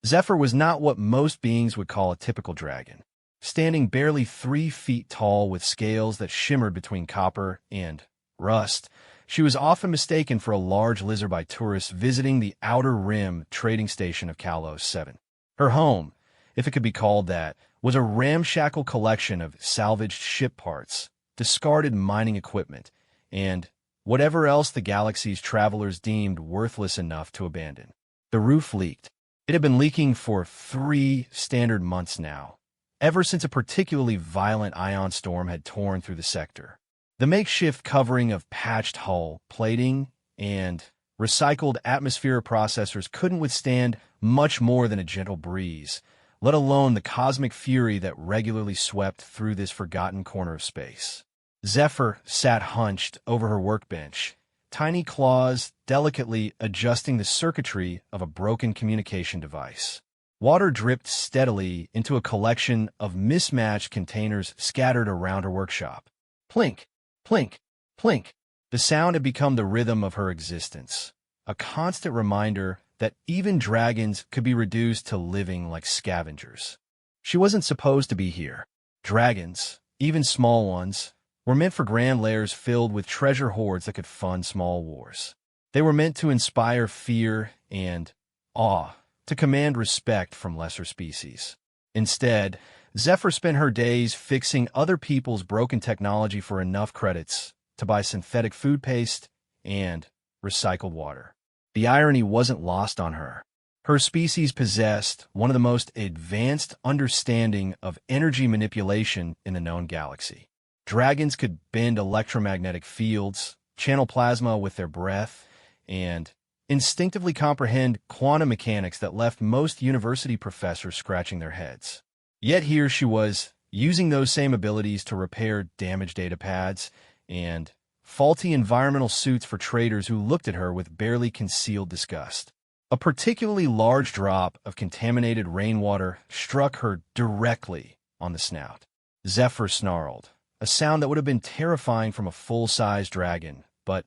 Zephyr was not what most beings would call a typical dragon. Standing barely 3 feet tall with scales that shimmered between copper and rust, she was often mistaken for a large lizard by tourists visiting the Outer Rim trading station of Kalos 7. Her home, if it could be called that, was a ramshackle collection of salvaged ship parts, discarded mining equipment, and whatever else the galaxy's travelers deemed worthless enough to abandon. The roof leaked. It had been leaking for 3 standard months now, ever since a particularly violent ion storm had torn through the sector. The makeshift covering of patched hull, plating, and recycled atmosphere processors couldn't withstand much more than a gentle breeze, let alone the cosmic fury that regularly swept through this forgotten corner of space. Zephyr sat hunched over her workbench, tiny claws delicately adjusting the circuitry of a broken communication device. Water dripped steadily into a collection of mismatched containers scattered around her workshop. Plink, plink, plink. The sound had become the rhythm of her existence, a constant reminder that even dragons could be reduced to living like scavengers. She wasn't supposed to be here. Dragons, even small ones, were meant for grand lairs filled with treasure hoards that could fund small wars. They were meant to inspire fear and awe, to command respect from lesser species. Instead, Zephyr spent her days fixing other people's broken technology for enough credits to buy synthetic food paste and recycled water. The irony wasn't lost on her. Her species possessed one of the most advanced understanding of energy manipulation in the known galaxy. Dragons could bend electromagnetic fields, channel plasma with their breath, and instinctively comprehend quantum mechanics that left most university professors scratching their heads. Yet here she was, using those same abilities to repair damaged datapads and faulty environmental suits for traders who looked at her with barely concealed disgust. A particularly large drop of contaminated rainwater struck her directly on the snout. Zephyr snarled, a sound that would have been terrifying from a full-size dragon, but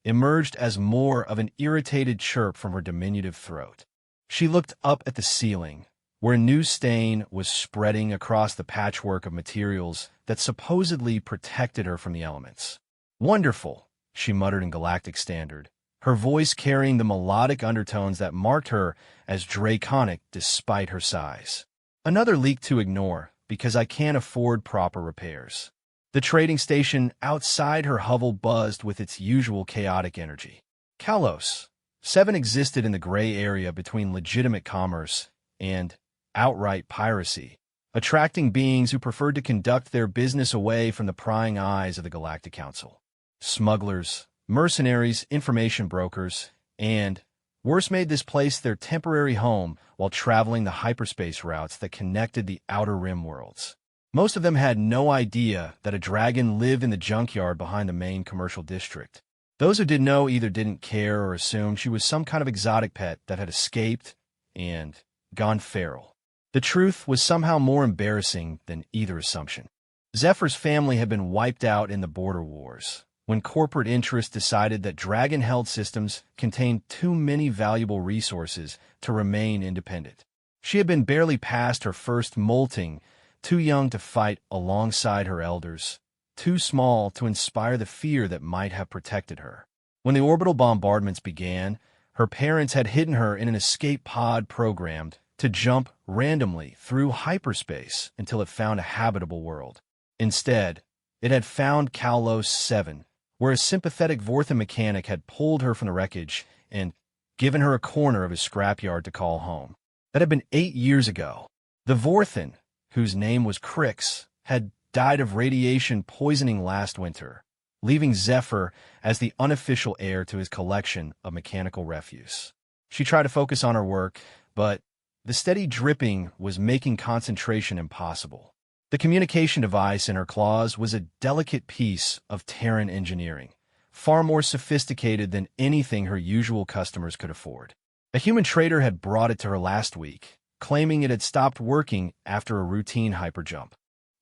emerged as more of an irritated chirp from her diminutive throat. She looked up at the ceiling, where a new stain was spreading across the patchwork of materials that supposedly protected her from the elements. "Wonderful," she muttered in Galactic Standard, her voice carrying the melodic undertones that marked her as draconic despite her size. "Another leak to ignore, because I can't afford proper repairs." The trading station outside her hovel buzzed with its usual chaotic energy. Kalos 7 existed in the gray area between legitimate commerce and outright piracy, attracting beings who preferred to conduct their business away from the prying eyes of the Galactic Council. Smugglers, mercenaries, information brokers, and worse made this place their temporary home while traveling the hyperspace routes that connected the Outer Rim worlds. Most of them had no idea that a dragon lived in the junkyard behind the main commercial district. Those who did know either didn't care or assumed she was some kind of exotic pet that had escaped and gone feral. The truth was somehow more embarrassing than either assumption. Zephyr's family had been wiped out in the border wars, when corporate interests decided that dragon-held systems contained too many valuable resources to remain independent. She had been barely past her first molting, too young to fight alongside her elders, too small to inspire the fear that might have protected her. When the orbital bombardments began, her parents had hidden her in an escape pod programmed to jump randomly through hyperspace until it found a habitable world. Instead, it had found Kalos 7, where a sympathetic Vorthan mechanic had pulled her from the wreckage and given her a corner of his scrapyard to call home. That had been 8 years ago. The Vorthan, whose name was Crix, had died of radiation poisoning last winter, leaving Zephyr as the unofficial heir to his collection of mechanical refuse. She tried to focus on her work, but the steady dripping was making concentration impossible. The communication device in her claws was a delicate piece of Terran engineering, far more sophisticated than anything her usual customers could afford. A human trader had brought it to her last week, claiming it had stopped working after a routine hyperjump.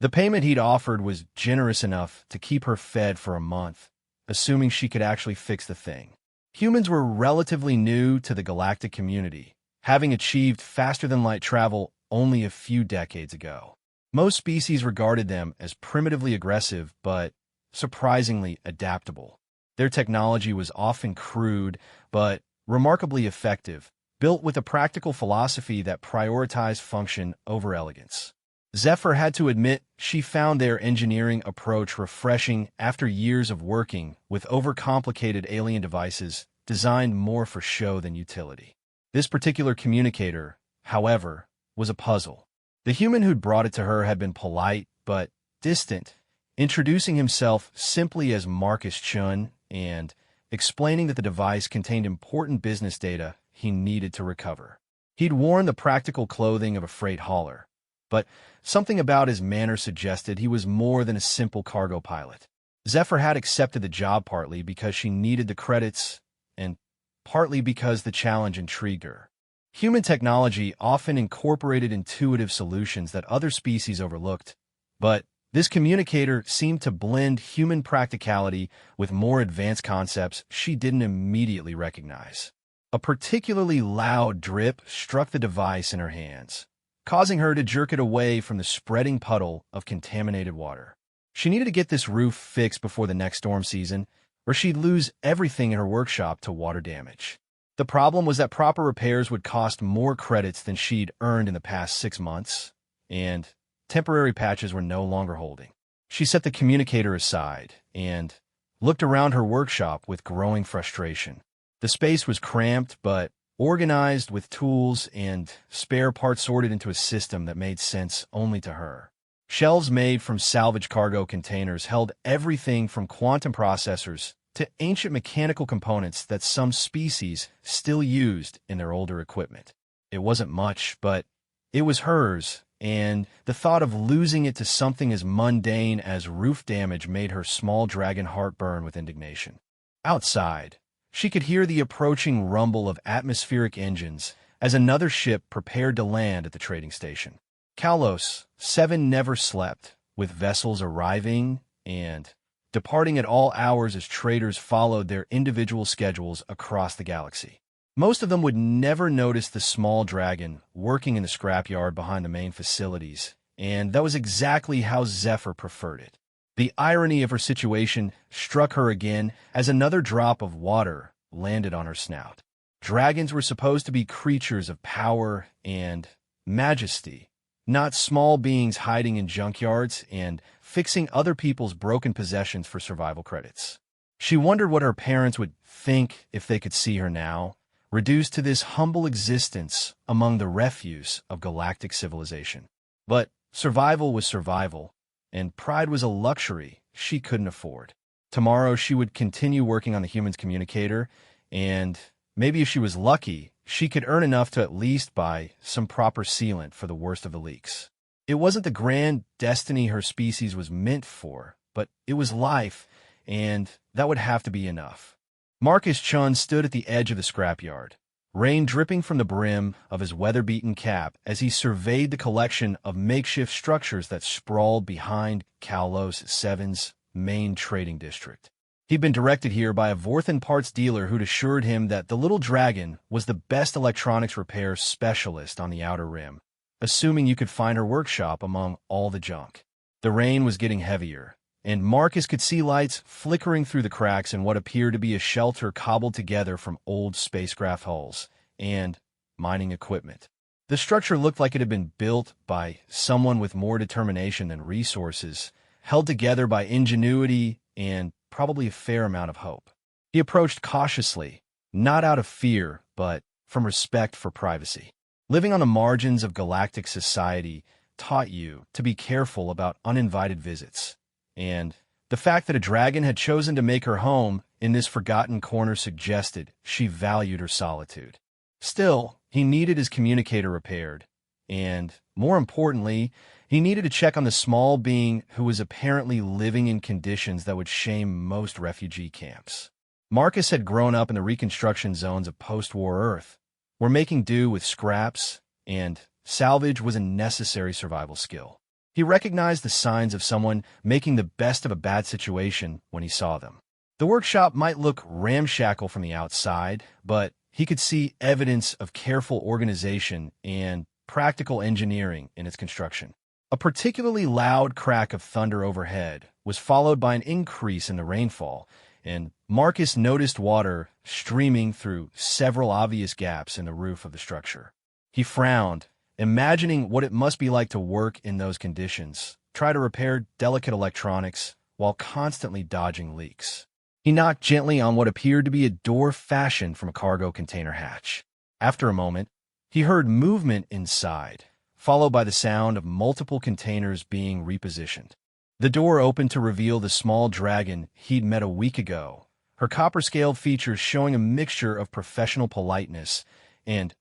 The payment he'd offered was generous enough to keep her fed for a month, assuming she could actually fix the thing. Humans were relatively new to the galactic community, having achieved faster-than-light travel only a few decades ago. Most species regarded them as primitively aggressive but surprisingly adaptable. Their technology was often crude but remarkably effective, built with a practical philosophy that prioritized function over elegance. Zephyr had to admit she found their engineering approach refreshing after years of working with overcomplicated alien devices designed more for show than utility. This particular communicator, however, was a puzzle. The human who'd brought it to her had been polite but distant, introducing himself simply as Marcus Chun and explaining that the device contained important business data he needed to recover. He'd worn the practical clothing of a freight hauler, but something about his manner suggested he was more than a simple cargo pilot. Zephyr had accepted the job partly because she needed the credits and partly because the challenge intrigued her. Human technology often incorporated intuitive solutions that other species overlooked, but this communicator seemed to blend human practicality with more advanced concepts she didn't immediately recognize. A particularly loud drip struck the device in her hands, causing her to jerk it away from the spreading puddle of contaminated water. She needed to get this roof fixed before the next storm season, or she'd lose everything in her workshop to water damage. The problem was that proper repairs would cost more credits than she'd earned in the past 6 months, and temporary patches were no longer holding. She set the communicator aside and looked around her workshop with growing frustration. The space was cramped but organized with tools and spare parts sorted into a system that made sense only to her. Shelves made from salvage cargo containers held everything from quantum processors to ancient mechanical components that some species still used in their older equipment. It wasn't much, but it was hers, and the thought of losing it to something as mundane as roof damage made her small dragon heart burn with indignation. Outside, she could hear the approaching rumble of atmospheric engines as another ship prepared to land at the trading station. Kalos 7 never slept, with vessels arriving and departing at all hours as traders followed their individual schedules across the galaxy. Most of them would never notice the small dragon working in the scrapyard behind the main facilities, and that was exactly how Zephyr preferred it. The irony of her situation struck her again as another drop of water landed on her snout. Dragons were supposed to be creatures of power and majesty, not small beings hiding in junkyards and fixing other people's broken possessions for survival credits. She wondered what her parents would think if they could see her now, reduced to this humble existence among the refuse of galactic civilization. But survival was survival, and pride was a luxury she couldn't afford. Tomorrow she would continue working on the human's communicator, and maybe if she was lucky, she could earn enough to at least buy some proper sealant for the worst of the leaks. It wasn't the grand destiny her species was meant for, but it was life, and that would have to be enough. Marcus Chun stood at the edge of the scrapyard, rain dripping from the brim of his weather-beaten cap as he surveyed the collection of makeshift structures that sprawled behind Kalos 7's main trading district. He'd been directed here by a Vorthan parts dealer who'd assured him that the little dragon was the best electronics repair specialist on the Outer Rim, assuming you could find her workshop among all the junk. The rain was getting heavier, and Marcus could see lights flickering through the cracks in what appeared to be a shelter cobbled together from old spacecraft hulls and mining equipment. The structure looked like it had been built by someone with more determination than resources, held together by ingenuity and probably a fair amount of hope. He approached cautiously, not out of fear, but from respect for privacy. Living on the margins of galactic society taught you to be careful about uninvited visits, and the fact that a dragon had chosen to make her home in this forgotten corner suggested she valued her solitude. Still, he needed his communicator repaired, and, more importantly, he needed to check on the small being who was apparently living in conditions that would shame most refugee camps. Marcus had grown up in the reconstruction zones of post-war Earth, where making do with scraps and salvage was a necessary survival skill. He recognized the signs of someone making the best of a bad situation when he saw them. The workshop might look ramshackle from the outside, but he could see evidence of careful organization and practical engineering in its construction. A particularly loud crack of thunder overhead was followed by an increase in the rainfall, and Marcus noticed water streaming through several obvious gaps in the roof of the structure. He frowned, imagining what it must be like to work in those conditions, try to repair delicate electronics while constantly dodging leaks. He knocked gently on what appeared to be a door fashioned from a cargo container hatch. After a moment, he heard movement inside, followed by the sound of multiple containers being repositioned. The door opened to reveal the small dragon he'd met a week ago, her copper-scaled features showing a mixture of professional politeness and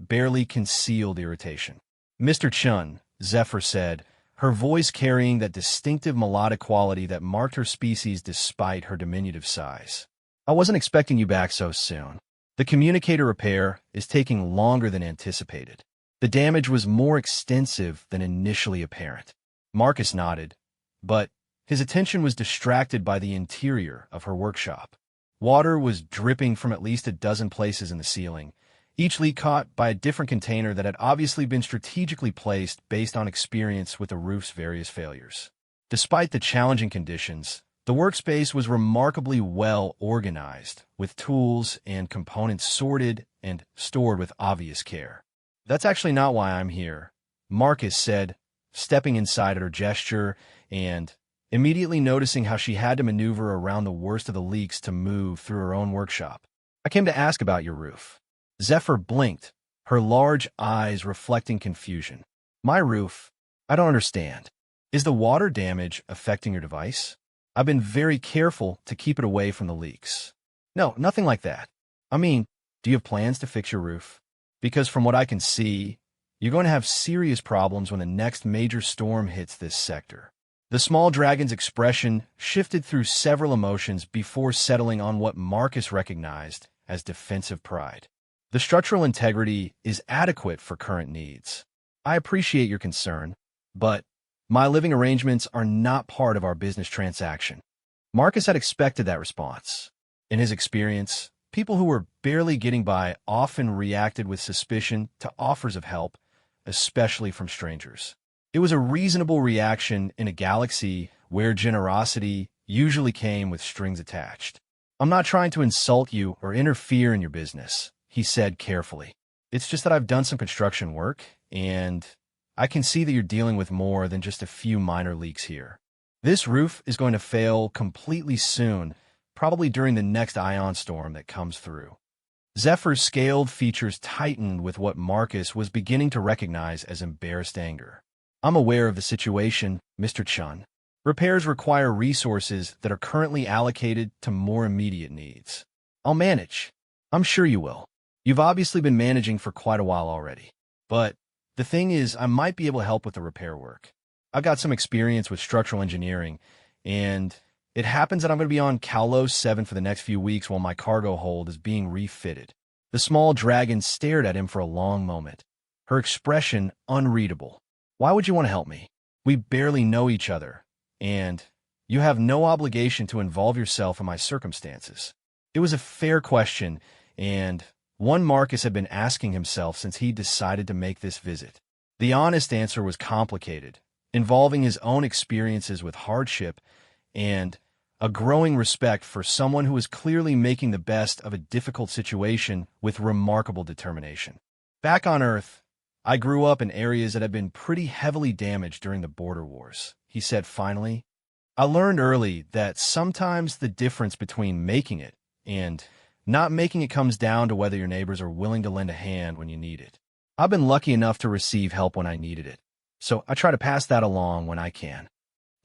barely concealed irritation. "Mr. Chun," Zephyr said, her voice carrying that distinctive melodic quality that marked her species despite her diminutive size. "I wasn't expecting you back so soon. The communicator repair is taking longer than anticipated. The damage was more extensive than initially apparent." Marcus nodded, but his attention was distracted by the interior of her workshop. Water was dripping from at least a dozen places in the ceiling, each leak caught by a different container that had obviously been strategically placed based on experience with the roof's various failures. Despite the challenging conditions, the workspace was remarkably well organized, with tools and components sorted and stored with obvious care. "That's actually not why I'm here," Marcus said, stepping inside at her gesture and immediately noticing how she had to maneuver around the worst of the leaks to move through her own workshop. "I came to ask about your roof." Zephyr blinked, her large eyes reflecting confusion. "My roof? I don't understand. Is the water damage affecting your device? I've been very careful to keep it away from the leaks." "No, nothing like that. I mean, do you have plans to fix your roof? Because from what I can see, you're going to have serious problems when the next major storm hits this sector." The small dragon's expression shifted through several emotions before settling on what Marcus recognized as defensive pride. "The structural integrity is adequate for current needs. I appreciate your concern, but my living arrangements are not part of our business transaction." Marcus had expected that response. In his experience, people who were barely getting by often reacted with suspicion to offers of help, especially from strangers. It was a reasonable reaction in a galaxy where generosity usually came with strings attached. "I'm not trying to insult you or interfere in your business," he said carefully. "It's just that I've done some construction work, and I can see that you're dealing with more than just a few minor leaks here. This roof is going to fail completely soon, probably during the next ion storm that comes through." Zephyr's scaled features tightened with what Marcus was beginning to recognize as embarrassed anger. "I'm aware of the situation, Mr. Chun. Repairs require resources that are currently allocated to more immediate needs. I'll manage. I'm sure you will. You've obviously been managing for quite a while already. But the thing is, I might be able to help with the repair work. I've got some experience with structural engineering, and it happens that I'm going to be on Kalos 7 for the next few weeks while my cargo hold is being refitted." The small dragon stared at him for a long moment, her expression unreadable. "Why would you want to help me? We barely know each other, and you have no obligation to involve yourself in my circumstances." It was a fair question, and one Marcus had been asking himself since he decided to make this visit. The honest answer was complicated, involving his own experiences with hardship and a growing respect for someone who was clearly making the best of a difficult situation with remarkable determination. "Back on Earth, I grew up in areas that had been pretty heavily damaged during the border wars," he said finally. "I learned early that sometimes the difference between making it and not making it comes down to whether your neighbors are willing to lend a hand when you need it. I've been lucky enough to receive help when I needed it, so I try to pass that along when I can."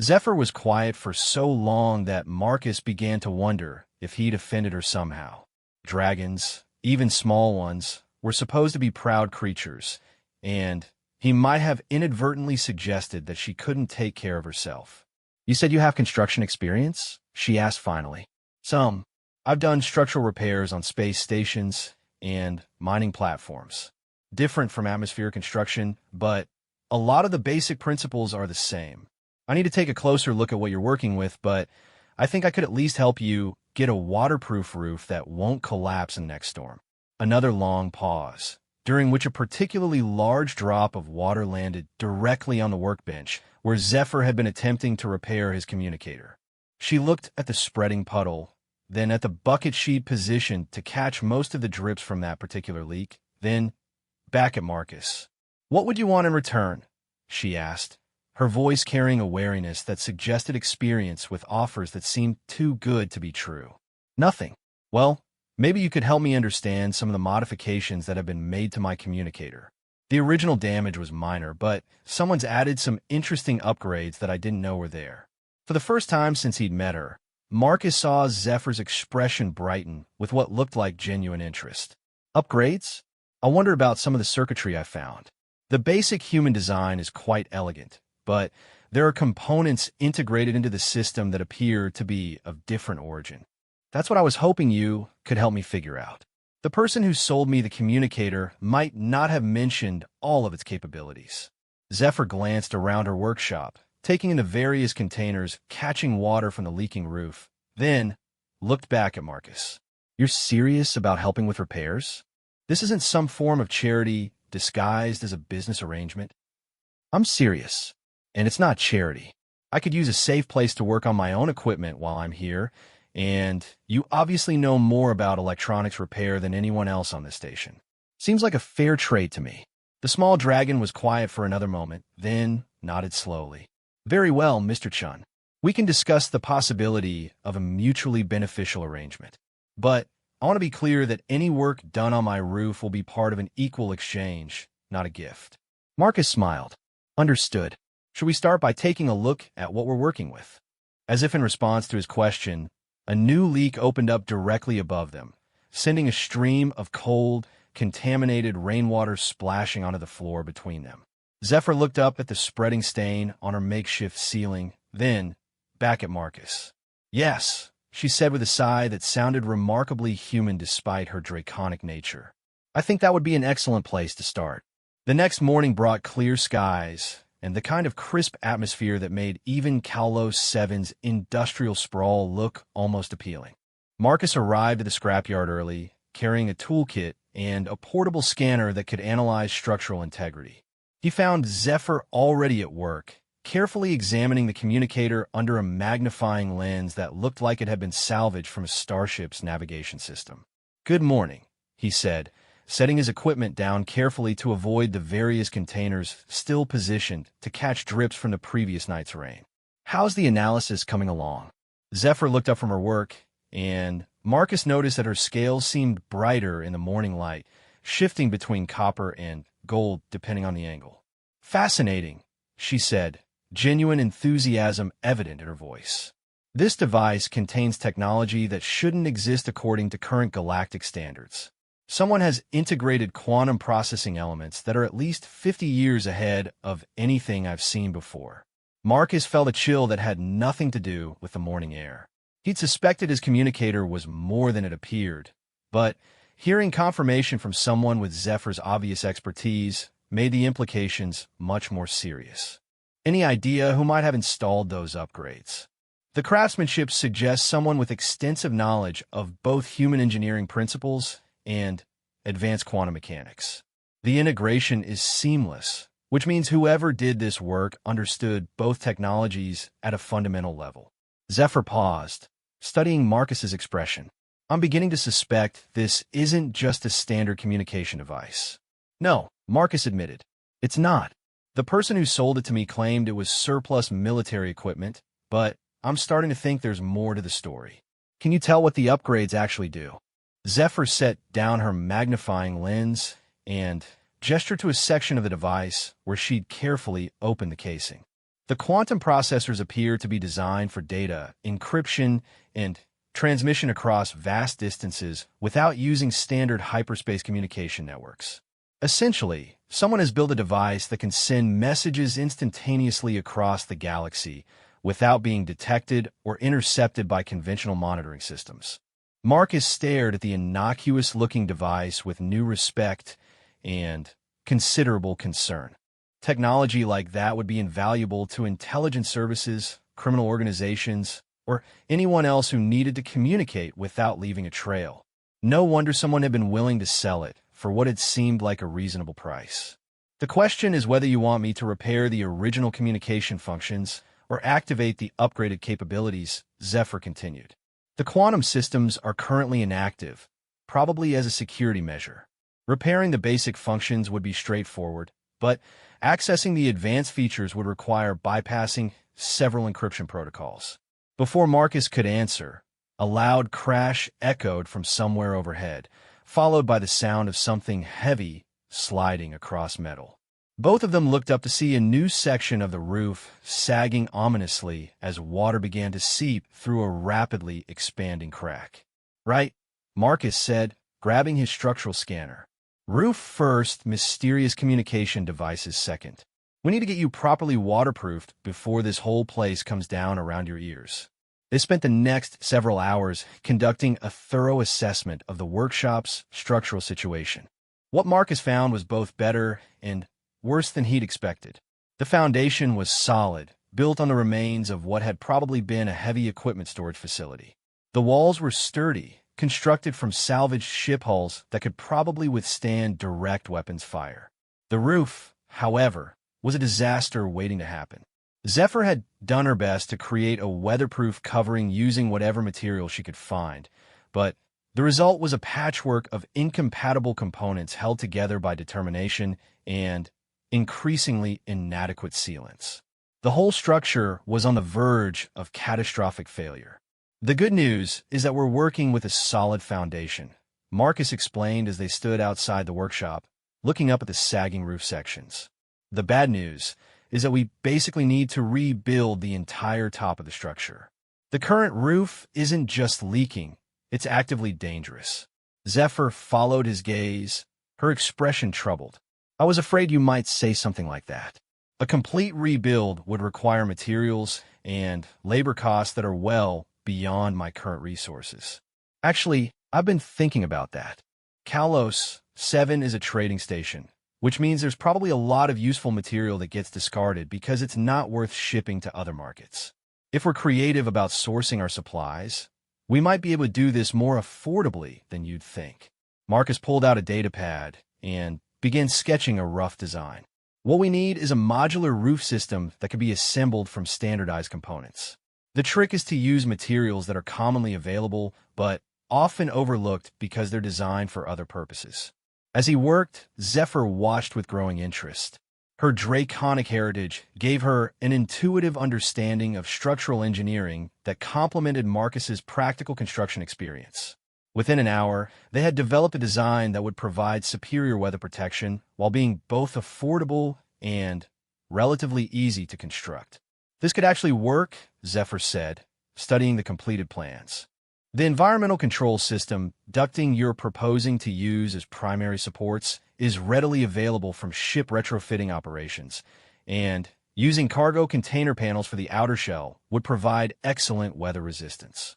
Zephyr was quiet for so long that Marcus began to wonder if he'd offended her somehow. Dragons, even small ones, were supposed to be proud creatures, and he might have inadvertently suggested that she couldn't take care of herself. "You said you have construction experience?" she asked finally. "Some. I've done structural repairs on space stations and mining platforms. Different from atmospheric construction, but a lot of the basic principles are the same. I need to take a closer look at what you're working with, but I think I could at least help you get a waterproof roof that won't collapse in the next storm." Another long pause, during which a particularly large drop of water landed directly on the workbench where Zephyr had been attempting to repair his communicator. She looked at the spreading puddle, then at the bucket she'd positioned to catch most of the drips from that particular leak, then back at Marcus. "What would you want in return?" she asked, her voice carrying a wariness that suggested experience with offers that seemed too good to be true. "Nothing. Well, maybe you could help me understand some of the modifications that have been made to my communicator. The original damage was minor, but someone's added some interesting upgrades that I didn't know were there." For the first time since he'd met her, Marcus saw Zephyr's expression brighten with what looked like genuine interest. "Upgrades? I wonder about some of the circuitry I found. The basic human design is quite elegant, but there are components integrated into the system that appear to be of different origin. That's what I was hoping you could help me figure out." The person who sold me the communicator might not have mentioned all of its capabilities. Zephyr glanced around her workshop, taking in the various containers, catching water from the leaking roof, then looked back at Marcus. "You're serious about helping with repairs? This isn't some form of charity disguised as a business arrangement?" "I'm serious, and it's not charity. I could use a safe place to work on my own equipment while I'm here, and you obviously know more about electronics repair than anyone else on this station. Seems like a fair trade to me." The small dragon was quiet for another moment, then nodded slowly. "Very well, Mr. Chun. We can discuss the possibility of a mutually beneficial arrangement. But I want to be clear that any work done on my roof will be part of an equal exchange, not a gift." Marcus smiled. "Understood. Should we start by taking a look at what we're working with?" As if in response to his question, a new leak opened up directly above them, sending a stream of cold, contaminated rainwater splashing onto the floor between them. Zephyr looked up at the spreading stain on her makeshift ceiling, then back at Marcus. "Yes," she said with a sigh that sounded remarkably human despite her draconic nature. "I think that would be an excellent place to start." The next morning brought clear skies and the kind of crisp atmosphere that made even Kalos 7's industrial sprawl look almost appealing. Marcus arrived at the scrapyard early, carrying a toolkit and a portable scanner that could analyze structural integrity. He found Zephyr already at work, carefully examining the communicator under a magnifying lens that looked like it had been salvaged from a starship's navigation system. "Good morning," he said, setting his equipment down carefully to avoid the various containers still positioned to catch drips from the previous night's rain. "How's the analysis coming along?" Zephyr looked up from her work, and Marcus noticed that her scales seemed brighter in the morning light, shifting between copper and gold depending on the angle. "Fascinating," she said, genuine enthusiasm evident in her voice. "This device contains technology that shouldn't exist according to current galactic standards. Someone has integrated quantum processing elements that are at least 50 years ahead of anything I've seen before." Marcus felt a chill that had nothing to do with the morning air. He'd suspected his communicator was more than it appeared, but hearing confirmation from someone with Zephyr's obvious expertise made the implications much more serious. "Any idea who might have installed those upgrades?" The craftsmanship suggests someone with extensive knowledge of both human engineering principles and advanced quantum mechanics. The integration is seamless, which means whoever did this work understood both technologies at a fundamental level. Zephyr paused, studying Marcus's expression. "I'm beginning to suspect this isn't just a standard communication device." "No," Marcus admitted. "It's not. The person who sold it to me claimed it was surplus military equipment, but I'm starting to think there's more to the story." "Can you tell what the upgrades actually do?" Zephyr set down her magnifying lens and gestured to a section of the device where she'd carefully opened the casing. The quantum processors appear to be designed for data encryption and transmission across vast distances without using standard hyperspace communication networks. Essentially, someone has built a device that can send messages instantaneously across the galaxy without being detected or intercepted by conventional monitoring systems. Marcus stared at the innocuous-looking device with new respect and considerable concern. Technology like that would be invaluable to intelligence services, criminal organizations, or anyone else who needed to communicate without leaving a trail. No wonder someone had been willing to sell it for what had seemed like a reasonable price. The question is whether you want me to repair the original communication functions or activate the upgraded capabilities, Zephyr continued. The quantum systems are currently inactive, probably as a security measure. Repairing the basic functions would be straightforward, but accessing the advanced features would require bypassing several encryption protocols. Before Marcus could answer, a loud crash echoed from somewhere overhead, followed by the sound of something heavy sliding across metal. Both of them looked up to see a new section of the roof sagging ominously as water began to seep through a rapidly expanding crack. "Right," Marcus said, grabbing his structural scanner. "Roof first, mysterious communication devices second. We need to get you properly waterproofed before this whole place comes down around your ears." They spent the next several hours conducting a thorough assessment of the workshop's structural situation. What Marcus found was both better and worse than he'd expected. The foundation was solid, built on the remains of what had probably been a heavy equipment storage facility. The walls were sturdy, constructed from salvaged ship hulls that could probably withstand direct weapons fire. The roof, however, was a disaster waiting to happen. Zephyr had done her best to create a weatherproof covering using whatever material she could find, but the result was a patchwork of incompatible components held together by determination and increasingly inadequate sealants. The whole structure was on the verge of catastrophic failure. "The good news is that we're working with a solid foundation," Marcus explained as they stood outside the workshop, looking up at the sagging roof sections. "The bad news is that we basically need to rebuild the entire top of the structure. The current roof isn't just leaking, it's actively dangerous." Zephyr followed his gaze, her expression troubled. "I was afraid you might say something like that. A complete rebuild would require materials and labor costs that are well beyond my current resources. Actually, I've been thinking about that. Kalos 7 is a trading station, which means there's probably a lot of useful material that gets discarded because it's not worth shipping to other markets. If we're creative about sourcing our supplies, we might be able to do this more affordably than you'd think." Marcus pulled out a datapad and began sketching a rough design. "What we need is a modular roof system that can be assembled from standardized components. The trick is to use materials that are commonly available but often overlooked because they're designed for other purposes." As he worked, Zephyr watched with growing interest. Her draconic heritage gave her an intuitive understanding of structural engineering that complemented Marcus's practical construction experience. Within an hour, they had developed a design that would provide superior weather protection while being both affordable and relatively easy to construct. "This could actually work," Zephyr said, studying the completed plans. "The environmental control system ducting you're proposing to use as primary supports is readily available from ship retrofitting operations, and using cargo container panels for the outer shell would provide excellent weather resistance.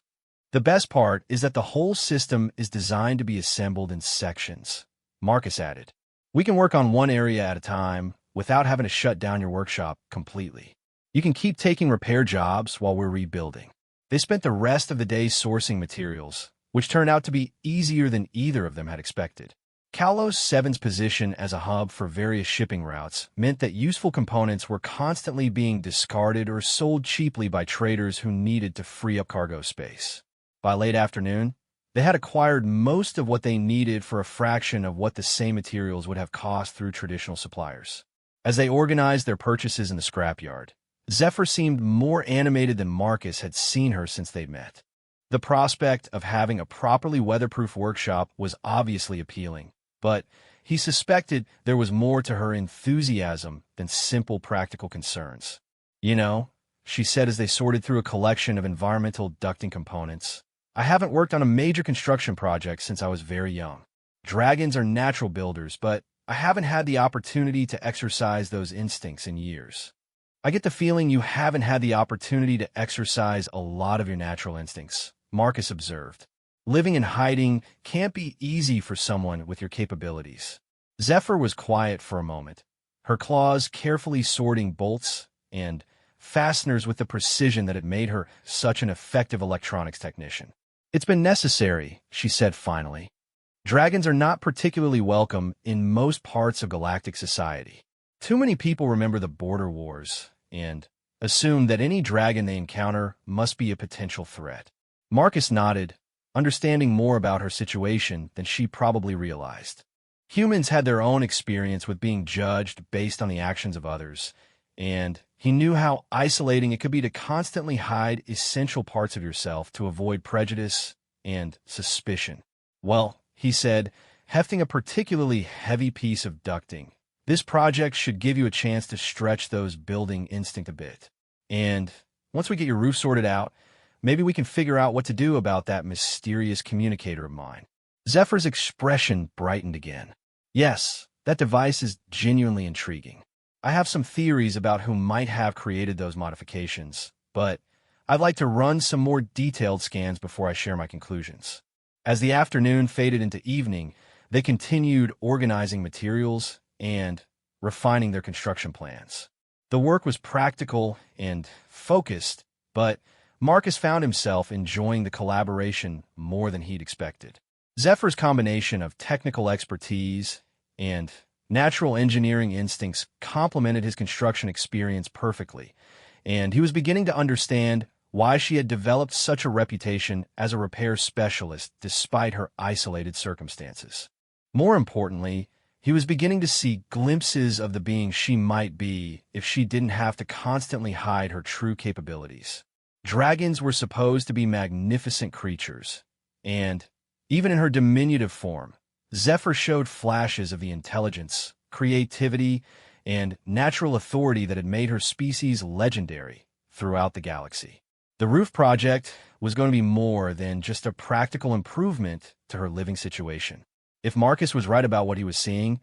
The best part is that the whole system is designed to be assembled in sections," Marcus added. "We can work on one area at a time without having to shut down your workshop completely. You can keep taking repair jobs while we're rebuilding." They spent the rest of the day sourcing materials, which turned out to be easier than either of them had expected. Kalos 7's position as a hub for various shipping routes meant that useful components were constantly being discarded or sold cheaply by traders who needed to free up cargo space. By late afternoon, they had acquired most of what they needed for a fraction of what the same materials would have cost through traditional suppliers. As they organized their purchases in the scrapyard, Zephyr seemed more animated than Marcus had seen her since they'd met. The prospect of having a properly weatherproof workshop was obviously appealing, but he suspected there was more to her enthusiasm than simple practical concerns. "You know," she said as they sorted through a collection of environmental ducting components, "I haven't worked on a major construction project since I was very young. Dragons are natural builders, but I haven't had the opportunity to exercise those instincts in years." "I get the feeling you haven't had the opportunity to exercise a lot of your natural instincts," Marcus observed. "Living in hiding can't be easy for someone with your capabilities." Zephyr was quiet for a moment, her claws carefully sorting bolts and fasteners with the precision that had made her such an effective electronics technician. It's been necessary, she said finally. Dragons are not particularly welcome in most parts of galactic society. Too many people remember the border wars and assume that any dragon they encounter must be a potential threat. Marcus nodded, understanding more about her situation than she probably realized. Humans had their own experience with being judged based on the actions of others, and he knew how isolating it could be to constantly hide essential parts of yourself to avoid prejudice and suspicion. Well, he said, hefting a particularly heavy piece of ducting, this project should give you a chance to stretch those building instinct a bit. And once we get your roof sorted out, maybe we can figure out what to do about that mysterious communicator of mine. Zephyr's expression brightened again. Yes, that device is genuinely intriguing. I have some theories about who might have created those modifications, but I'd like to run some more detailed scans before I share my conclusions. As the afternoon faded into evening, they continued organizing materials and refining their construction plans. The work was practical and focused, but Marcus found himself enjoying the collaboration more than he'd expected. Zephyr's combination of technical expertise and natural engineering instincts complemented his construction experience perfectly, and he was beginning to understand why she had developed such a reputation as a repair specialist despite her isolated circumstances. More importantly, he was beginning to see glimpses of the being she might be if she didn't have to constantly hide her true capabilities. Dragons were supposed to be magnificent creatures, and even in her diminutive form, Zephyr showed flashes of the intelligence, creativity, and natural authority that had made her species legendary throughout the galaxy. The roof project was going to be more than just a practical improvement to her living situation. If Marcus was right about what he was seeing,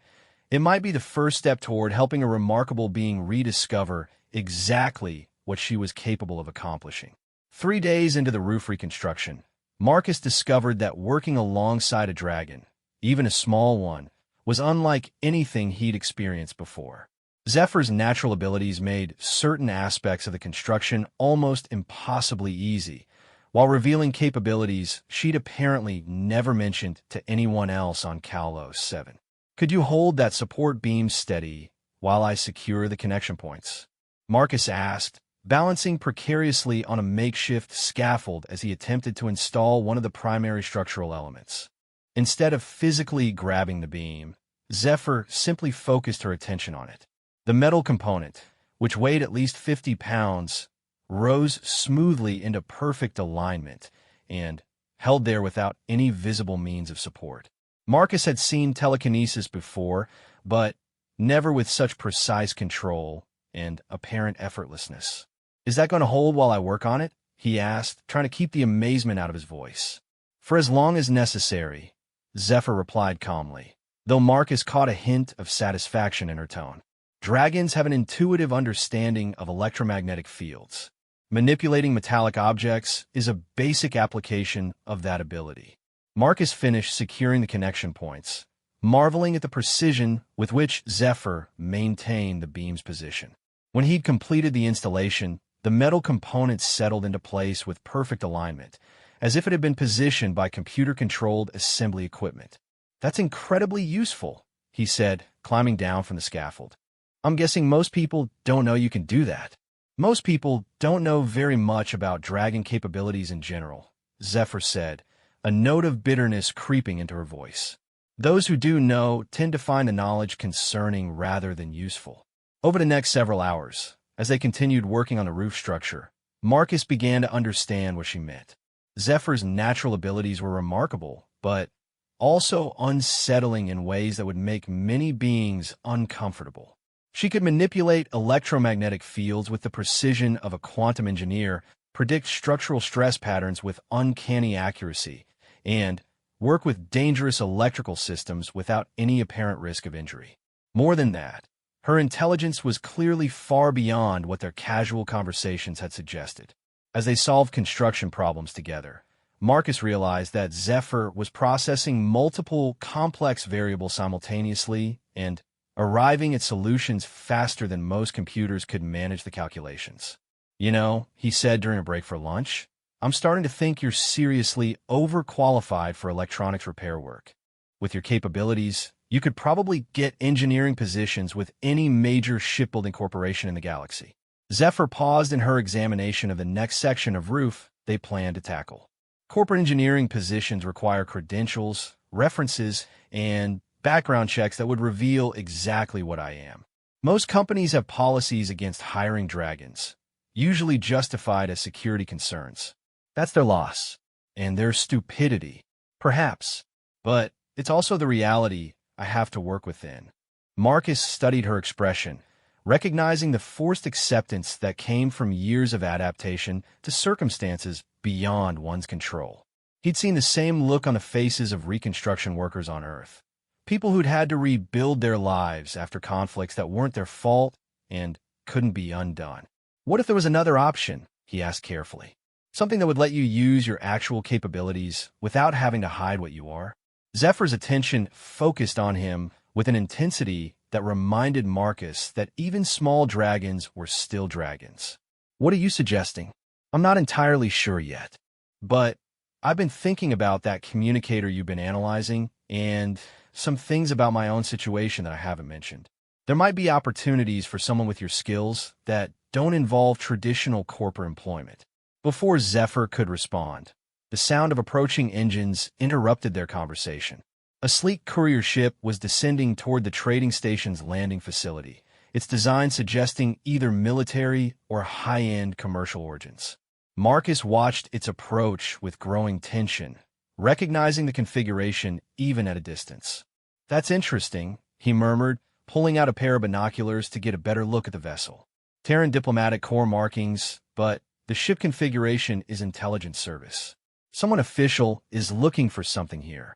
it might be the first step toward helping a remarkable being rediscover exactly what she was capable of accomplishing. 3 days into the roof reconstruction, Marcus discovered that working alongside a dragon, even a small one, was unlike anything he'd experienced before. Zephyr's natural abilities made certain aspects of the construction almost impossibly easy, while revealing capabilities she'd apparently never mentioned to anyone else on Kalos 7. Could you hold that support beam steady while I secure the connection points? Marcus asked, balancing precariously on a makeshift scaffold as he attempted to install one of the primary structural elements. Instead of physically grabbing the beam, Zephyr simply focused her attention on it. The metal component, which weighed at least 50 pounds, rose smoothly into perfect alignment and held there without any visible means of support. Marcus had seen telekinesis before, but never with such precise control and apparent effortlessness. Is that going to hold while I work on it? He asked, trying to keep the amazement out of his voice. For as long as necessary, Zephyr replied calmly, though Marcus caught a hint of satisfaction in her tone. Dragons have an intuitive understanding of electromagnetic fields. Manipulating metallic objects is a basic application of that ability. Marcus finished securing the connection points, marveling at the precision with which Zephyr maintained the beam's position. When he'd completed the installation, the metal components settled into place with perfect alignment, as if it had been positioned by computer-controlled assembly equipment. That's incredibly useful, he said, climbing down from the scaffold. I'm guessing most people don't know you can do that. Most people don't know very much about dragon capabilities in general, Zephyr said, a note of bitterness creeping into her voice. Those who do know tend to find the knowledge concerning rather than useful. Over the next several hours, as they continued working on the roof structure, Marcus began to understand what she meant. Zephyr's natural abilities were remarkable, but also unsettling in ways that would make many beings uncomfortable. She could manipulate electromagnetic fields with the precision of a quantum engineer, predict structural stress patterns with uncanny accuracy, and work with dangerous electrical systems without any apparent risk of injury. More than that, her intelligence was clearly far beyond what their casual conversations had suggested. As they solved construction problems together, Marcus realized that Zephyr was processing multiple complex variables simultaneously and arriving at solutions faster than most computers could manage the calculations. You know, he said during a break for lunch, I'm starting to think you're seriously overqualified for electronics repair work. With your capabilities, you could probably get engineering positions with any major shipbuilding corporation in the galaxy. Zephyr paused in her examination of the next section of roof they planned to tackle. Corporate engineering positions require credentials, references, and background checks that would reveal exactly what I am. Most companies have policies against hiring dragons, usually justified as security concerns. That's their loss, and their stupidity, perhaps. But it's also the reality I have to work within. Marcus studied her expression, recognizing the forced acceptance that came from years of adaptation to circumstances beyond one's control. He'd seen the same look on the faces of reconstruction workers on Earth. People who'd had to rebuild their lives after conflicts that weren't their fault and couldn't be undone. What if there was another option? He asked carefully. Something that would let you use your actual capabilities without having to hide what you are? Zephyr's attention focused on him with an intensity that reminded Marcus that even small dragons were still dragons. What are you suggesting? I'm not entirely sure yet, but I've been thinking about that communicator you've been analyzing and some things about my own situation that I haven't mentioned. There might be opportunities for someone with your skills that don't involve traditional corporate employment. Before Zephyr could respond, the sound of approaching engines interrupted their conversation. A sleek courier ship was descending toward the trading station's landing facility, its design suggesting either military or high-end commercial origins. Marcus watched its approach with growing tension, recognizing the configuration even at a distance. "That's interesting," he murmured, pulling out a pair of binoculars to get a better look at the vessel. Terran diplomatic corps markings, but the ship configuration is intelligence service. Someone official is looking for something here.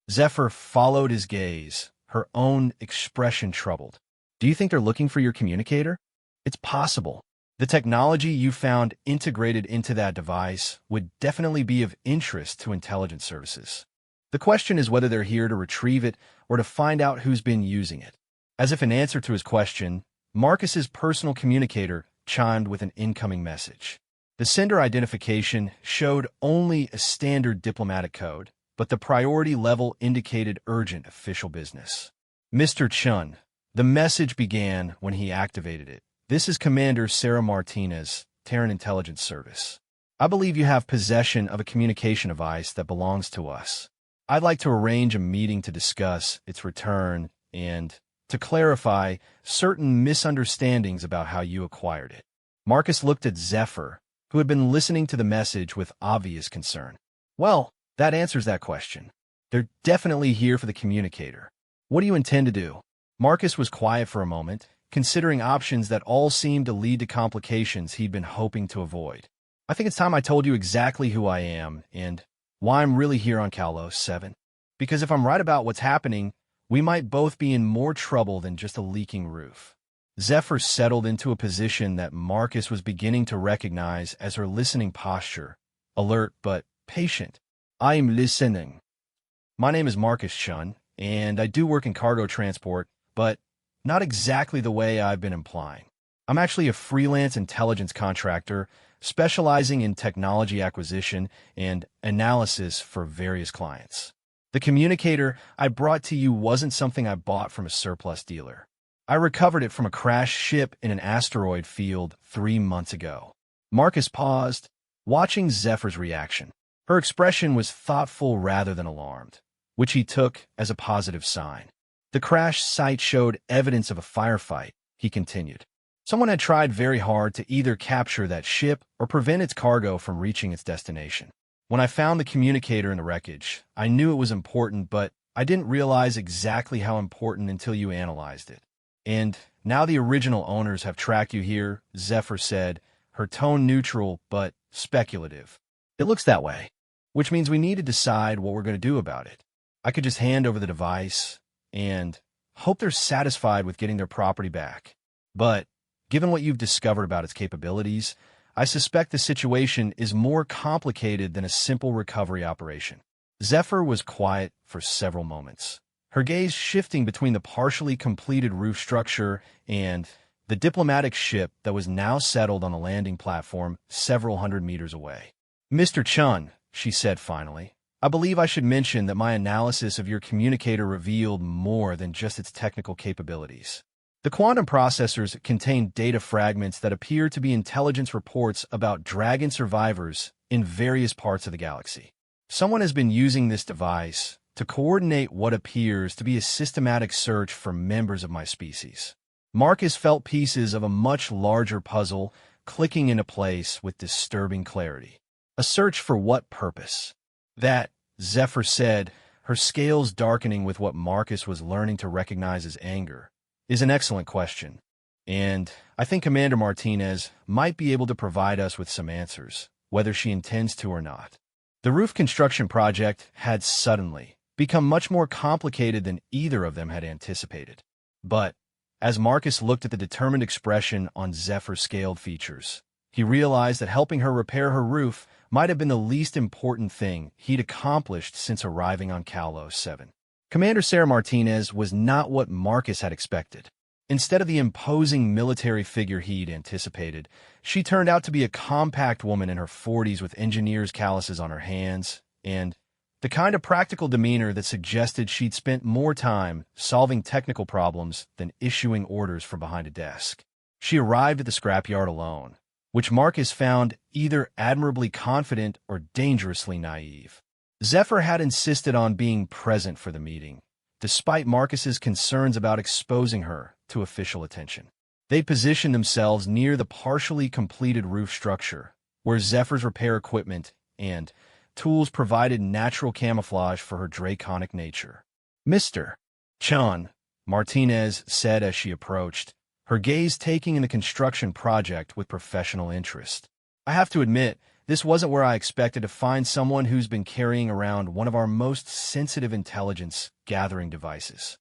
Zephyr followed his gaze, her own expression troubled. "Do you think they're looking for your communicator?" "It's possible. The technology you found integrated into that device would definitely be of interest to intelligence services. The question is whether they're here to retrieve it or to find out who's been using it." As if in answer to his question, Marcus's personal communicator chimed with an incoming message. The sender identification showed only a standard diplomatic code, but the priority level indicated urgent official business. "Mr. Chun," the message began when he activated it. "This is Commander Sarah Martinez, Terran Intelligence Service. I believe you have possession of a communication device that belongs to us. I'd like to arrange a meeting to discuss its return and to clarify certain misunderstandings about how you acquired it." Marcus looked at Zephyr, who had been listening to the message with obvious concern. "Well, that answers that question. They're definitely here for the communicator. What do you intend to do?" Marcus was quiet for a moment, considering options that all seemed to lead to complications he'd been hoping to avoid. "I think it's time I told you exactly who I am and why I'm really here on Kalos 7. Because if I'm right about what's happening, we might both be in more trouble than just a leaking roof." Zephyr settled into a position that Marcus was beginning to recognize as her listening posture, alert but patient. "I'm listening. My name is Marcus Chun, and I do work in cargo transport, but not exactly the way I've been implying. I'm actually a freelance intelligence contractor specializing in technology acquisition and analysis for various clients. The communicator I brought to you wasn't something I bought from a surplus dealer. I recovered it from a crashed ship in an asteroid field 3 months ago." Marcus paused, watching Zephyr's reaction. Her expression was thoughtful rather than alarmed, which he took as a positive sign. "The crash site showed evidence of a firefight," he continued. "Someone had tried very hard to either capture that ship or prevent its cargo from reaching its destination. When I found the communicator in the wreckage, I knew it was important, but I didn't realize exactly how important until you analyzed it. And now the original owners have tracked you here," Zephyr said, her tone neutral but speculative. "It looks that way, which means we need to decide what we're going to do about it. I could just hand over the device and hope they're satisfied with getting their property back. But given what you've discovered about its capabilities, I suspect the situation is more complicated than a simple recovery operation." Zephyr was quiet for several moments, her gaze shifting between the partially completed roof structure and the diplomatic ship that was now settled on a landing platform several hundred meters away. Mr. Chun, she said finally, I believe I should mention that my analysis of your communicator revealed more than just its technical capabilities. The quantum processors contain data fragments that appear to be intelligence reports about dragon survivors in various parts of the galaxy. Someone has been using this device to coordinate what appears to be a systematic search for members of my species. Marcus felt pieces of a much larger puzzle clicking into place with disturbing clarity. A search for what purpose? That, Zephyr said, her scales darkening with what Marcus was learning to recognize as anger, is an excellent question. And I think Commander Martinez might be able to provide us with some answers, whether she intends to or not. The roof construction project had suddenly become much more complicated than either of them had anticipated. But as Marcus looked at the determined expression on Zephyr's scaled features, he realized that helping her repair her roof might have been the least important thing he'd accomplished since arriving on Kalos 7. Commander Sarah Martinez was not what Marcus had expected. Instead of the imposing military figure he'd anticipated, she turned out to be a compact woman in her 40s with engineer's calluses on her hands, and the kind of practical demeanor that suggested she'd spent more time solving technical problems than issuing orders from behind a desk. She arrived at the scrapyard alone, which Marcus found either admirably confident or dangerously naive. Zephyr had insisted on being present for the meeting, despite Marcus's concerns about exposing her to official attention. They positioned themselves near the partially completed roof structure, where Zephyr's repair equipment and tools provided natural camouflage for her draconic nature. Mr. Chun, Martinez said as she approached, her gaze taking in the construction project with professional interest. I have to admit, this wasn't where I expected to find someone who's been carrying around one of our most sensitive intelligence-gathering devices.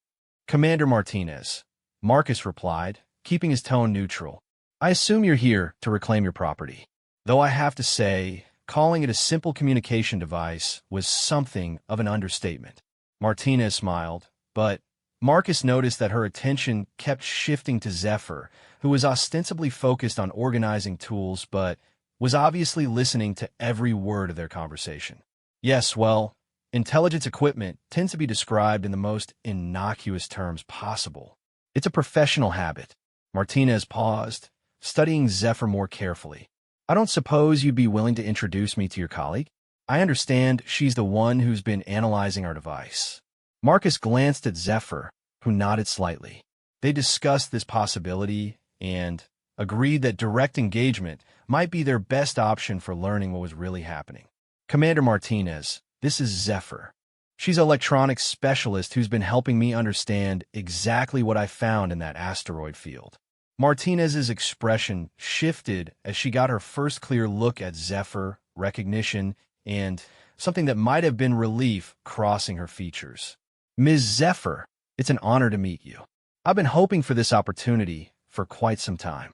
Commander Martinez, Marcus replied, keeping his tone neutral. I assume you're here to reclaim your property. Though I have to say, calling it a simple communication device was something of an understatement. Martinez smiled, but Marcus noticed that her attention kept shifting to Zephyr, who was ostensibly focused on organizing tools but was obviously listening to every word of their conversation. Yes, well, intelligence equipment tends to be described in the most innocuous terms possible. It's a professional habit. Martinez paused, studying Zephyr more carefully. I don't suppose you'd be willing to introduce me to your colleague? I understand she's the one who's been analyzing our device. Marcus glanced at Zephyr, who nodded slightly. They discussed this possibility and agreed that direct engagement might be their best option for learning what was really happening. Commander Martinez, this is Zephyr. She's an electronics specialist who's been helping me understand exactly what I found in that asteroid field. Martinez's expression shifted as she got her first clear look at Zephyr, recognition, and something that might have been relief crossing her features. Ms. Zephyr, it's an honor to meet you. I've been hoping for this opportunity for quite some time.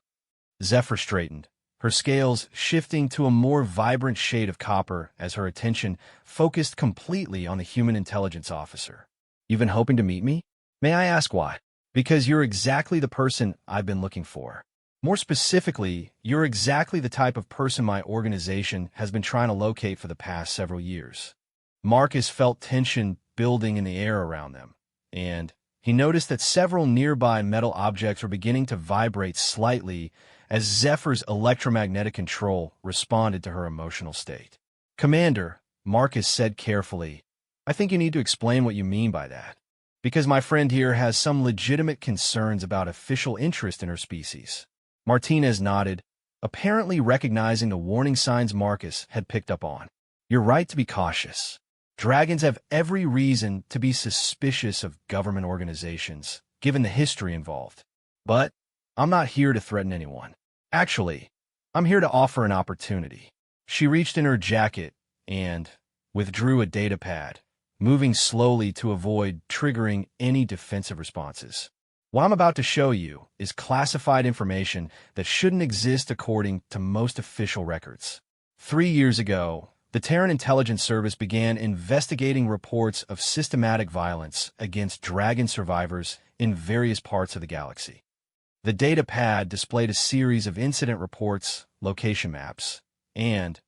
Zephyr straightened, her scales shifting to a more vibrant shade of copper as her attention focused completely on the human intelligence officer. You've been hoping to meet me? May I ask why? Because you're exactly the person I've been looking for. More specifically, you're exactly the type of person my organization has been trying to locate for the past several years. Marcus felt tension building in the air around them, and he noticed that several nearby metal objects were beginning to vibrate slightly as Zephyr's electromagnetic control responded to her emotional state. Commander, Marcus said carefully, I think you need to explain what you mean by that, because my friend here has some legitimate concerns about official interest in her species. Martinez nodded, apparently recognizing the warning signs Marcus had picked up on. You're right to be cautious. Dragons have every reason to be suspicious of government organizations, given the history involved. But I'm not here to threaten anyone. Actually, I'm here to offer an opportunity. She reached in her jacket and withdrew a data pad, moving slowly to avoid triggering any defensive responses. What I'm about to show you is classified information that shouldn't exist according to most official records. 3 years ago, the Terran Intelligence Service began investigating reports of systematic violence against dragon survivors in various parts of the galaxy. The data pad displayed a series of incident reports, location maps, and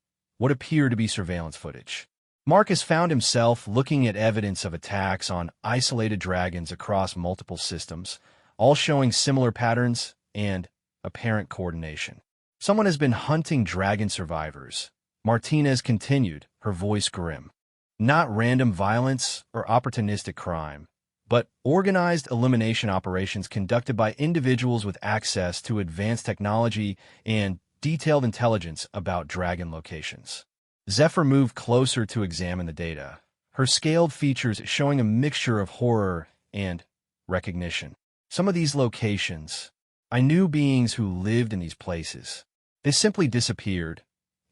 what appeared to be surveillance footage. Marcus found himself looking at evidence of attacks on isolated dragons across multiple systems, all showing similar patterns and apparent coordination. Someone has been hunting dragon survivors, Martinez continued, her voice grim. Not random violence or opportunistic crime, but organized elimination operations conducted by individuals with access to advanced technology and detailed intelligence about dragon locations. Zephyr moved closer to examine the data, her scaled features showing a mixture of horror and recognition. Some of these locations, I knew beings who lived in these places. They simply disappeared,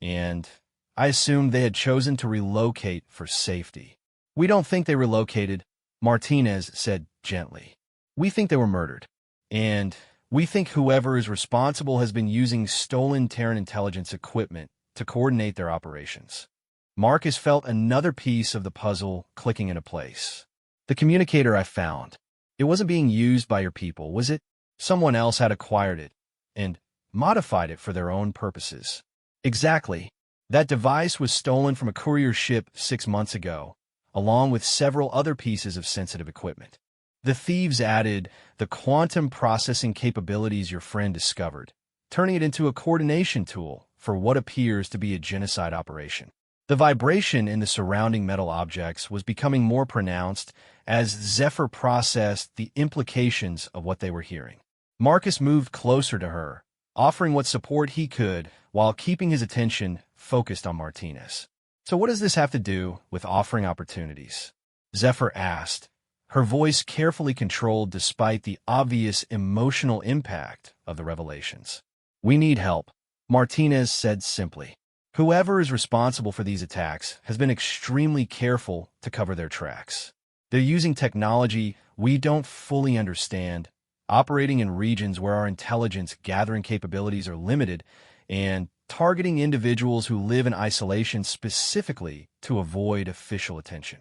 and I assumed they had chosen to relocate for safety. We don't think they relocated, Martinez said gently. We think they were murdered, and we think whoever is responsible has been using stolen Terran intelligence equipment to coordinate their operations. Marcus felt another piece of the puzzle clicking into place. The communicator I found. It wasn't being used by your people, was it? Someone else had acquired it and modified it for their own purposes. Exactly. That device was stolen from a courier ship 6 months ago, along with several other pieces of sensitive equipment. The thieves added the quantum processing capabilities your friend discovered, turning it into a coordination tool for what appears to be a genocide operation. The vibration in the surrounding metal objects was becoming more pronounced as Zephyr processed the implications of what they were hearing. Marcus moved closer to her, offering what support he could while keeping his attention focused on Martinez. So what does this have to do with offering opportunities? Zephyr asked, her voice carefully controlled despite the obvious emotional impact of the revelations. We need help, Martinez said simply. Whoever is responsible for these attacks has been extremely careful to cover their tracks. They're using technology we don't fully understand, operating in regions where our intelligence gathering capabilities are limited, and targeting individuals who live in isolation specifically to avoid official attention.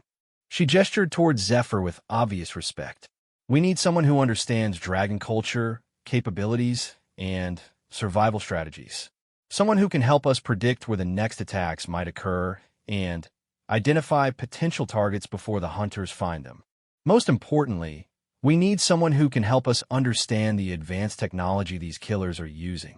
She gestured towards Zephyr with obvious respect. We need someone who understands dragon culture, capabilities, and survival strategies. Someone who can help us predict where the next attacks might occur and identify potential targets before the hunters find them. Most importantly, we need someone who can help us understand the advanced technology these killers are using.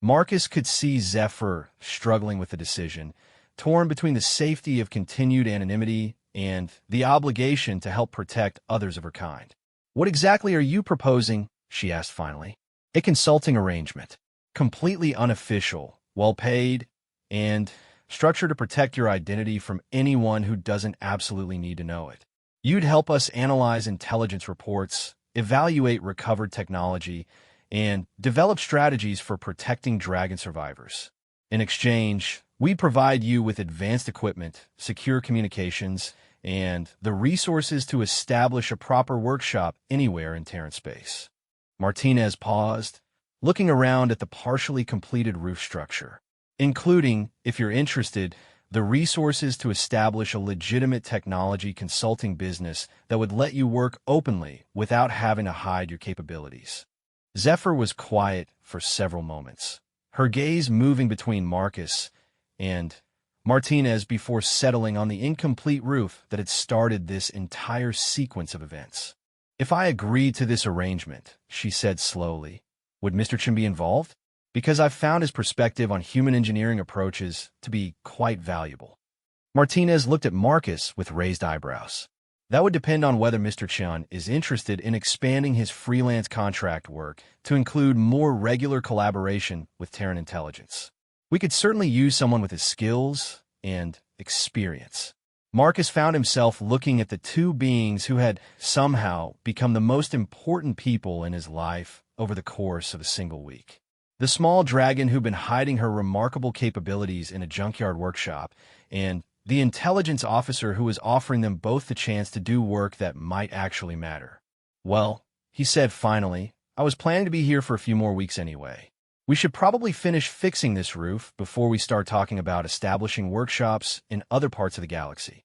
Marcus could see Zephyr struggling with the decision, torn between the safety of continued anonymity and the obligation to help protect others of her kind. What exactly are you proposing? She asked finally. A consulting arrangement. Completely unofficial, well-paid, and structured to protect your identity from anyone who doesn't absolutely need to know it. You'd help us analyze intelligence reports, evaluate recovered technology, and develop strategies for protecting dragon survivors. In exchange, we provide you with advanced equipment, secure communications, and the resources to establish a proper workshop anywhere in Terran space. Martinez paused, looking around at the partially completed roof structure, including, if you're interested, the resources to establish a legitimate technology consulting business that would let you work openly without having to hide your capabilities. Zephyr was quiet for several moments, her gaze moving between Marcus and Martinez before settling on the incomplete roof that had started this entire sequence of events. If I agreed to this arrangement, she said slowly, would Mr. Chin be involved? Because I've found his perspective on human engineering approaches to be quite valuable. Martinez looked at Marcus with raised eyebrows. That would depend on whether Mr. Chen is interested in expanding his freelance contract work to include more regular collaboration with Terran intelligence. We could certainly use someone with his skills and experience. Marcus found himself looking at the two beings who had somehow become the most important people in his life over the course of a single week. The small dragon who'd been hiding her remarkable capabilities in a junkyard workshop, and the intelligence officer who was offering them both the chance to do work that might actually matter. Well, he said finally, I was planning to be here for a few more weeks anyway. We should probably finish fixing this roof before we start talking about establishing workshops in other parts of the galaxy.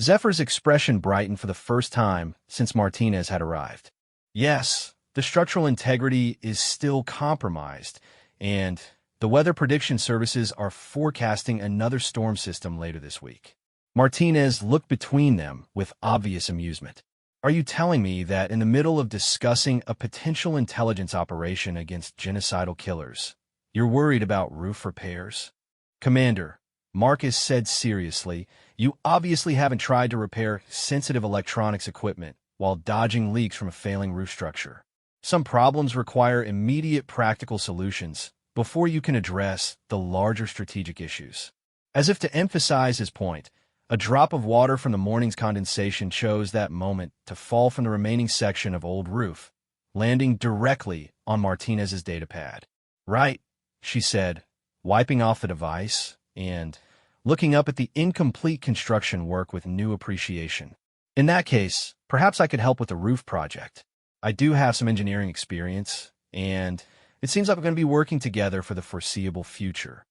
Zephyr's expression brightened for the first time since Martinez had arrived. Yes, the structural integrity is still compromised, and The weather prediction services are forecasting another storm system later this week. Martinez looked between them with obvious amusement. Are you telling me that in the middle of discussing a potential intelligence operation against genocidal killers, you're worried about roof repairs? Commander, Marcus said seriously, you obviously haven't tried to repair sensitive electronics equipment while dodging leaks from a failing roof structure. Some problems require immediate practical solutions before you can address the larger strategic issues. As if to emphasize his point, a drop of water from the morning's condensation chose that moment to fall from the remaining section of old roof, landing directly on Martinez's datapad. Right, she said, wiping off the device and looking up at the incomplete construction work with new appreciation. In that case, perhaps I could help with the roof project. I do have some engineering experience, and it seems like we're going to be working together for the foreseeable future.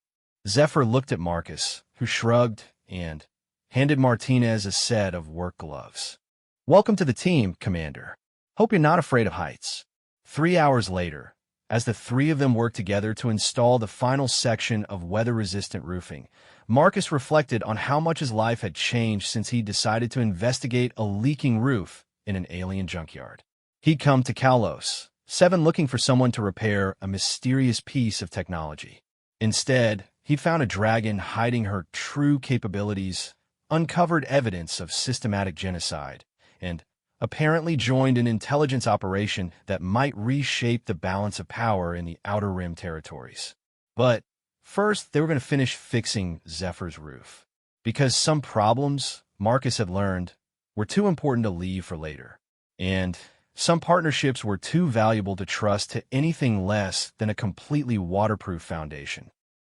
Zephyr looked at Marcus, who shrugged and handed Martinez a set of work gloves. Welcome to the team, Commander. Hope you're not afraid of heights. 3 hours later, as the three of them worked together to install the final section of weather-resistant roofing, Marcus reflected on how much his life had changed since he decided to investigate a leaking roof in an alien junkyard. He'd come to Kalos, 7 looking for someone to repair a mysterious piece of technology. Instead, he'd found a dragon hiding her true capabilities, uncovered evidence of systematic genocide, and apparently joined an intelligence operation that might reshape the balance of power in the Outer Rim territories. But first, they were going to finish fixing Zephyr's roof, because some problems, Marcus had learned, were too important to leave for later, and some partnerships were too valuable to trust to anything less than a completely waterproof foundation.